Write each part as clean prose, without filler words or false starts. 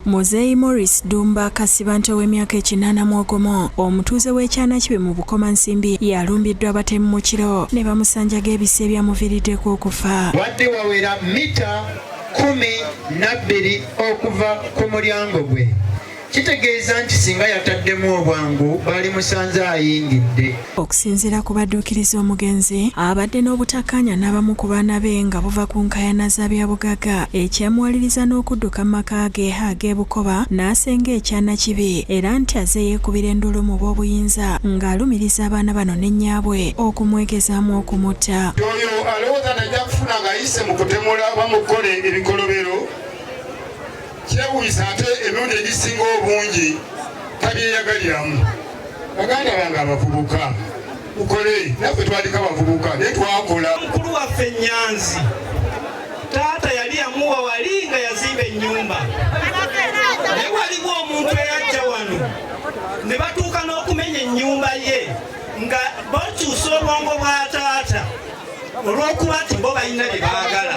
Muzeeyi Morris Dumba Kasibante w'emyaka 81 omutuuze w'ekyana kibe mu Bukomansimbi yalumbiddwa abatemu mu kiro ne bamusanjaga ebise ebyamuviiriddeko okufa. Wadde wawera mita 12 okuva ku mulyango gwe. Kitegeeza nti singa yataddemu obwangu bali musanze ayingidde. Okusinziira ku badduukirizi omugenzi abadde n'obutakkaanya n'abamu ku baana be nga buva ku nkaayana za byabugagga ekyamuwaliriza n'okudduka mu maka ge ag'ebukoba n'asenga ekyana kibi era nti aze yeekubira endulu mu b'obuyinza ng'alumiriza abaana bano ne nnyabwe okumwegezaamu okumutta. Oyo alowooza najja kufuna ng'ayise mu kutemula oba mu kukola ebikolobero kyewunyisa ate emirundi egisinga obungi tabyeyagaliramu. Baganda bange abavubuka mukole naffe twaliko abavubuka naye twakola. Mukulu waffe Nyanzi taata yali amuwa wali nga yazimba ennyumba naye waliwo omuntu eyajja wano ne batuuka n'okumenya ennyumba ye nga bakyusa obwongo bwa taata olw'okuba nti bo balina bye baagala.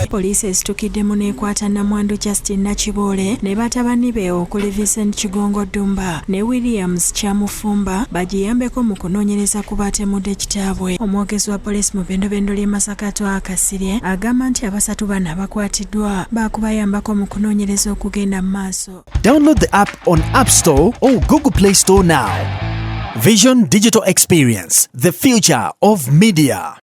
Poliisi esitukiddemu n'ekwata nnamwandu Justin Nakiboole ne batabani be okuli Vincent Kigongo Dumba ne Williams Kyamufumba bagiyambeko mu kunoonyereza ku baatemudde kitaabwe. Omwogezi wa poliisi mu bbendobendo ly'e Masaka Kasirye agamba nti abasatu bano abakwatiddwa baakubayambako mu kunoonyereza okugenda mu maaso. Download the app on App Store or Google Play Store now. Vision Digital Experience, the future of media.